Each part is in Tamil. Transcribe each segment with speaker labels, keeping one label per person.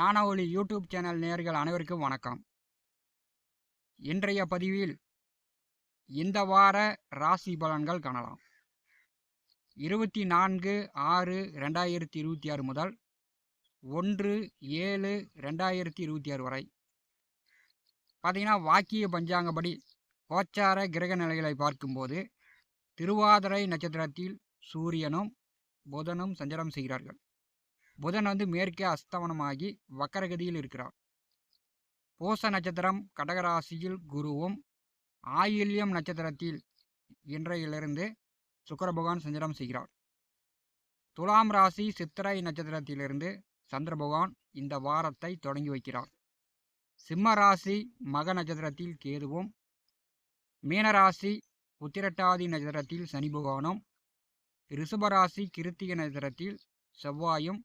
Speaker 1: ஞான ஒளி யூடியூப் சேனல் நேயர்கள் அனைவருக்கும் வணக்கம். இன்றைய பதிவில் இந்த வார ராசி பலன்கள் காணலாம். 24/6/2026 முதல் 1/7/2026 வரை பார்த்தீங்கன்னா, வாக்கிய பஞ்சாங்கப்படி கோச்சார கிரக நிலைகளை பார்க்கும்போது திருவாதிரை நட்சத்திரத்தில் சூரியனும் புதனும் சஞ்சாரம் செய்கிறார்கள். புதன் மேற்கே அஸ்தமனமாகி வக்கரகதியில் இருக்கிறார். பூச நட்சத்திரம் கடகராசியில் குருவும், ஆயில்யம் நட்சத்திரத்தில் இன்றையிலிருந்து சுக்கிர பகவான் சஞ்சாரம் செய்கிறார். துலாம் ராசி சித்திரை நட்சத்திரத்திலிருந்து சந்திர பகவான் இந்த வாரத்தை தொடங்கி வைக்கிறார். சிம்ம ராசி மக நட்சத்திரத்தில் கேதுவும், மீனராசி உத்திரட்டாதி நட்சத்திரத்தில் சனி பகவானும், ரிஷபராசி கிருத்திகை நட்சத்திரத்தில் செவ்வாயும்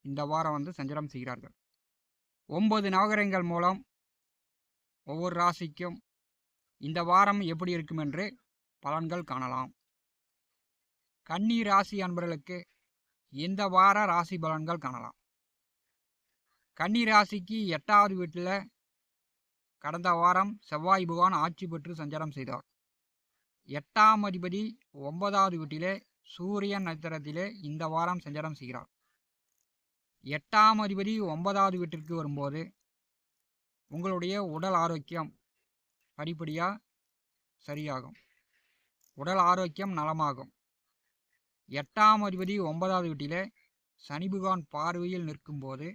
Speaker 1: இந்த வாரம் சஞ்சாரம் செய்கிறார்கள். 9 நவகிரகங்கள் மூலம் ஒவ்வொரு ராசிக்கும் இந்த வாரம் எப்படி இருக்கும் என்று பலன்கள் காணலாம். கன்னி ராசி அன்பர்களுக்கு இந்த வார ராசி பலன்கள் காணலாம். கன்னி ராசிக்கு 8வது வீட்டில் கடந்த வாரம் செவ்வாய் பகவான் ஆட்சி பெற்று சஞ்சாரம் செய்தார். 8ஆம் அதிபதி 9வது வீட்டிலே சூரியன் நட்சத்திரத்திலே இந்த வாரம் சஞ்சாரம் செய்கிறார். 8ஆம் அதிபதி 9வது வீட்டிற்கு வரும்போது உங்களுடைய உடல் ஆரோக்கியம் படிப்படியாக சரியாகும். உடல் ஆரோக்கியம் நலமாகும். 8ஆம் அதிபதி 9வது வீட்டிலே சனி பகவான் பார்வையில் நிற்கும்போது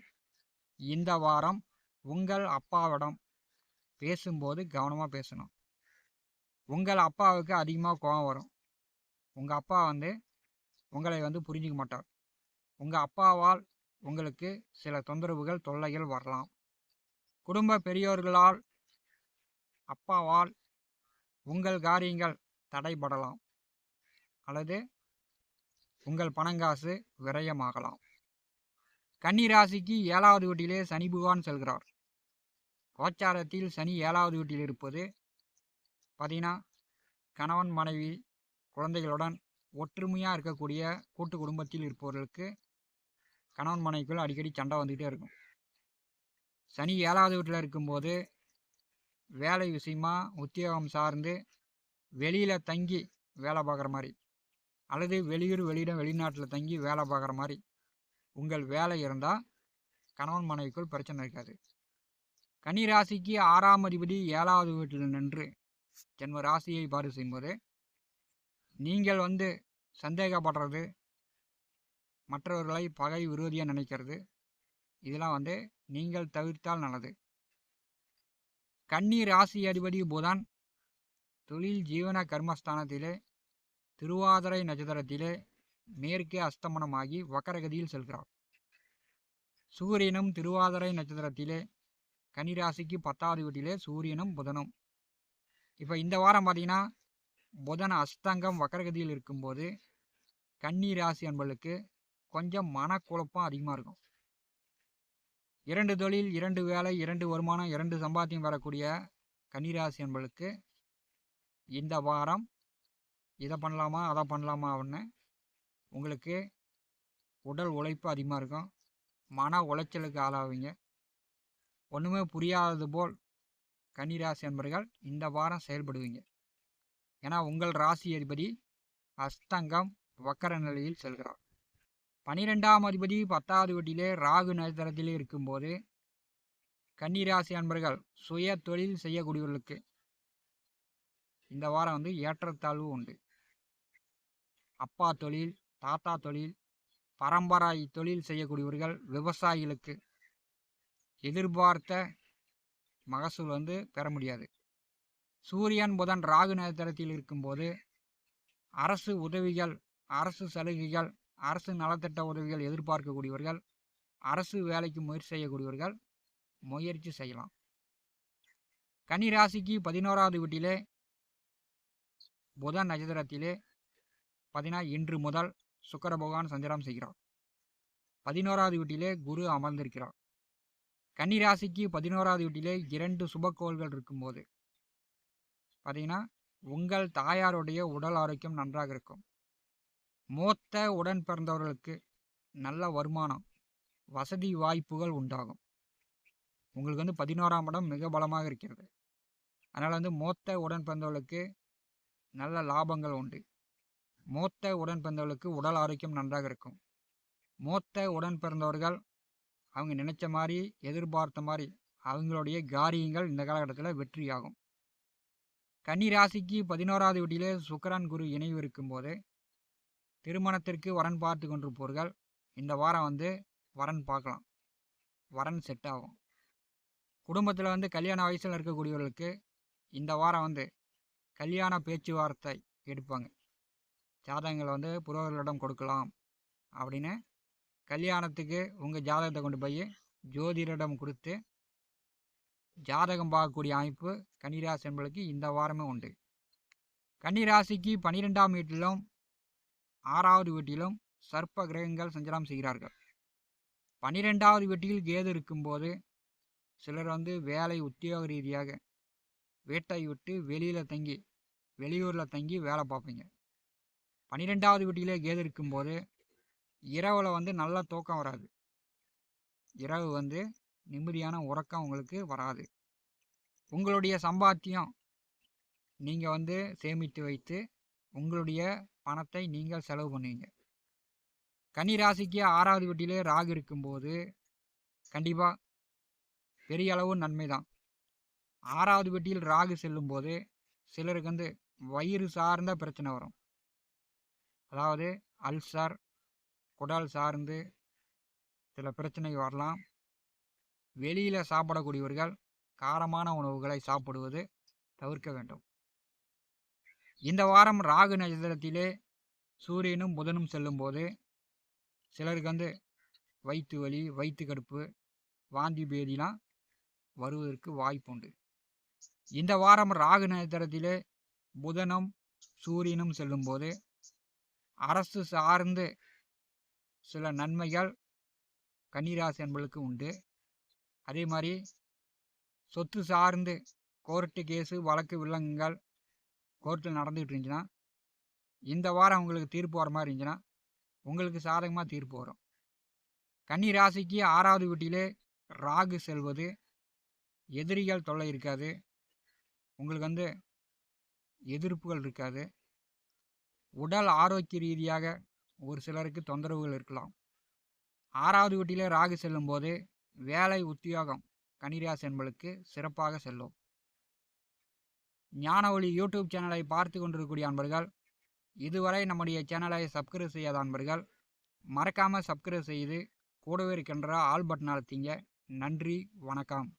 Speaker 1: இந்த வாரம் உங்கள் அப்பாவிடம் பேசும்போது கவனமாக பேசணும். உங்கள் அப்பாவுக்கு அதிகமாக கோபம் வரும். உங்கள் அப்பா உங்களை புரிஞ்சிக்க மாட்டார். உங்கள் அப்பாவால் உங்களுக்கு சில தொந்தரவுகள் தொல்லைகள் வரலாம். குடும்ப பெரியோர்களால் அப்பாவால் உங்கள் காரியங்கள் தடைபடலாம் அல்லது உங்கள் பணங்காசு விரயமாகலாம். கன்னி ராசிக்கு 7வது வீட்டிலே சனி பகவான் செல்கிறார். கோச்சாரத்தில் சனி 7வது வீட்டில் இருப்பது பார்த்தீங்கன்னா, கணவன் மனைவி குழந்தைகளுடன் ஒற்றுமையாக இருக்கக்கூடிய கூட்டு குடும்பத்தில் இருப்பவர்களுக்கு கணவன் மனைவிக்குள் அடிக்கடி சண்டை வந்துக்கிட்டே இருக்கும். சனி 7வது வீட்டில் இருக்கும்போது வேலை விஷயமா உத்தியோகம் சார்ந்து வெளியில் தங்கி வேலை பார்க்குற மாதிரி அல்லது வெளிநாட்டில் தங்கி வேலை பார்க்குற மாதிரி உங்கள் வேலை இருந்தால் கணவன் மனைவிக்குள் பிரச்சனை இருக்காது. கன்னி ராசிக்கு 6ஆம் அதிபதி 7வது வீட்டில் நின்று ஜென்ம ராசியை பார்வை செய்யும்போது நீங்கள் சந்தேகப்படுறது, மற்றவர்களை பகை விரோதியாக நினைக்கிறது, இதெல்லாம் நீங்கள் தவிர்த்தால் நல்லது. கன்னி ராசி அதிபதி புதன் தொழில் ஜீவன கர்மஸ்தானத்திலே திருவாதிரை நட்சத்திரத்திலே மேற்கே அஸ்தமனமாகி வக்கரகதியில் செல்கிறார். சூரியனும் திருவாதிரை நட்சத்திரத்திலே கன்னிராசிக்கு 10வது வீட்டிலே சூரியனும் புதனும். இப்போ இந்த வாரம் பார்த்தீங்கன்னா, புதன் அஸ்தங்கம் வக்கரகதியில் இருக்கும்போது கன்னி ராசி அன்பர்களுக்கு கொஞ்சம் மனக்குழப்பம் அதிகமாக இருக்கும். 2 தொழில், 2 வேலை, 2 வருமானம், 2 சம்பாத்தியம் வரக்கூடிய கன்னிராசி அன்பர்களுக்கு இந்த வாரம் இதை பண்ணலாமா அதை பண்ணலாமா அப்படின்னு உங்களுக்கு உடல் உழைப்பு அதிகமாக இருக்கும். மன உளைச்சலுக்கு ஆளாவீங்க. ஒன்றுமே புரியாதது போல் கன்னிராசி அன்பர்கள் இந்த வாரம் செயல்படுவீங்க. ஏன்னா உங்கள் ராசி அதிபதி அஸ்தங்கம் வக்கர நிலையில் செல்கிறார். 12ஆம் அதிபதி 10வது வீட்டிலே ராகு நட்சத்திரத்திலே இருக்கும்போது கன்னிராசி அன்பர்கள் சுய தொழில் செய்யக்கூடியவர்களுக்கு இந்த வாரம் ஏற்றத்தாழ்வு உண்டு. அப்பா தொழில், தாத்தா தொழில், பரம்பரை தொழில் செய்யக்கூடியவர்கள், விவசாயிகளுக்கு எதிர்பார்த்த மகசூல் பெற முடியாது. சூரியன் புதன் ராகு நட்சத்திரத்தில் இருக்கும்போது அரசு உதவிகள், அரசு சலுகைகள், அரசு நலத்திட்ட உதவிகள் எதிர்பார்க்கக்கூடியவர்கள், அரசு வேலைக்கு முயற்சி செய்யக்கூடியவர்கள் முயற்சி செய்யலாம். கன்னி ராசிக்கு 11வது வீட்டிலே புதன் நட்சத்திரத்திலே இன்று முதல் சுக்கிர பகவான் சஞ்சாரம் செய்கிறார். 11வது வீட்டிலே குரு அமர்ந்திருக்கிறார். கன்னி ராசிக்கு 11வது வீட்டிலே 2 சுபக்கோள்கள் இருக்கும்போது பார்த்தீங்கன்னா, உங்கள் தாயாருடைய உடல் ஆரோக்கியம் நன்றாக இருக்கும். மூத்த உடன் பிறந்தவர்களுக்கு நல்ல வருமானம், வசதி வாய்ப்புகள் உண்டாகும். உங்களுக்கு வந்து 11ஆம் இடம் மிக பலமாக இருக்கிறது. அதனால் வந்து மூத்த உடன் பிறந்தவர்களுக்கு நல்ல லாபங்கள் உண்டு. மூத்த உடன் பிறந்தவர்களுக்கு உடல் ஆரோக்கியம் நன்றாக இருக்கும். மூத்த உடன் பிறந்தவர்கள் அவங்க நினைச்ச மாதிரி எதிர்பார்த்த மாதிரி அவங்களுடைய காரியங்கள் இந்த காலகட்டத்தில் வெற்றியாகும். கன்னி ராசிக்கு 11வது வீட்டிலே சுக்கிரன் குரு இணைவு இருக்கும்போது திருமணத்திற்கு வரன் பார்த்து கொண்டிருப்பவர்கள் இந்த வாரம் வந்து வரன் பார்க்கலாம். வரன் செட் ஆகும். குடும்பத்தில் வந்து கல்யாண வயசில் இருக்கக்கூடியவர்களுக்கு இந்த வாரம் வந்து கல்யாண பேச்சுவார்த்தை எடுப்பாங்க. ஜாதகங்களை வந்து புரோகிதர்களிடம் கொடுக்கலாம் அப்படின்னு கல்யாணத்துக்கு உங்கள் ஜாதகத்தை கொண்டு போய் ஜோதிடரிடம் கொடுத்து ஜாதகம் பார்க்கக்கூடிய அமைப்பு கன்னிராசி என்பதற்கு இந்த வாரமே உண்டு. கன்னிராசிக்கு 12ஆம் வீட்டிலும் 6வது வீட்டிலும் சர்ப்ப கிரகங்கள் சஞ்சாரம் செய்கிறார்கள். 12வது வீட்டில் கேது இருக்கும்போது சிலர் வந்து வேலை உத்தியோக ரீதியாக வீட்டை விட்டு வெளியூரில் தங்கி வேலை பார்ப்பீங்க. 12வது வீட்டிலே கேது இருக்கும்போது இரவில் வந்து நல்ல தூக்கம் வராது. இரவு வந்து நிம்மதியான உறக்கம் உங்களுக்கு வராது. உங்களுடைய சம்பாத்தியம் நீங்கள் வந்து சேமித்து வைத்து உங்களுடைய பணத்தை நீங்கள் செலவு பண்ணுவீங்க. கன்னிராசிக்கு 6வது வீட்டிலே ராகு இருக்கும்போது கண்டிப்பாக பெரிய அளவு நன்மை தான். 6வது வீட்டில் ராகு செல்லும்போது சிலருக்கு வந்து வயிறு சார்ந்த பிரச்சனை வரும். அதாவது அல்சர், குடல் சார்ந்து சில பிரச்சனை வரலாம். வெளியில் சாப்பிடக்கூடியவர்கள் காரமான உணவுகளை சாப்பிடுவது தவிர்க்க வேண்டும். இந்த வாரம் ராகு நட்சத்திரத்திலே சூரியனும் புதனும் செல்லும்போது சிலருக்கு வந்து வயிற்று வலி, வயிற்று கடுப்பு, வாந்தி பேதிலாம் வருவதற்கு வாய்ப்புண்டு. இந்த வாரம் ராகு நட்சத்திரத்திலே புதனும் சூரியனும் செல்லும்போது அரசு சார்ந்து சில நன்மைகள் கன்னிராசி என்பதற்கு உண்டு. அதே மாதிரி சொத்து சார்ந்து கோர்ட்டு கேஸு வழக்கு வில்லங்கங்கள் கோர்ட்டில் நடந்துகிட்டு இருந்துச்சுன்னா இந்த வாரம் உங்களுக்கு தீர்ப்பு வர மாதிரி இருந்துச்சுன்னா உங்களுக்கு சாதகமாக தீர்ப்பு வரும். கன்னிராசிக்கு 6வது வீட்டிலே ராகு செல்வது எதிரிகள் தொல்லை இருக்காது. உங்களுக்கு வந்து எதிர்ப்புகள் இருக்காது. உடல் ஆரோக்கிய ரீதியாக ஒரு சிலருக்கு தொந்தரவுகள் இருக்கலாம். 6வது வீட்டிலே ராகு செல்லும்போது வேலை உத்தியோகம் கன்னிராசி என்பதற்கு சிறப்பாக செல்லும். ஞான ஒளி யூடியூப் சேனலை பார்த்து கொண்டிருக்கக்கூடிய அன்பர்கள், இதுவரை நம்முடைய சேனலை சப்ஸ்கிரைப் செய்யாத அன்பர்கள் மறக்காமல் சப்ஸ்கிரைப் செய்து கூடவே இருக்கின்ற ஆல் பட்டன் அழுத்திங்க. நன்றி, வணக்கம்.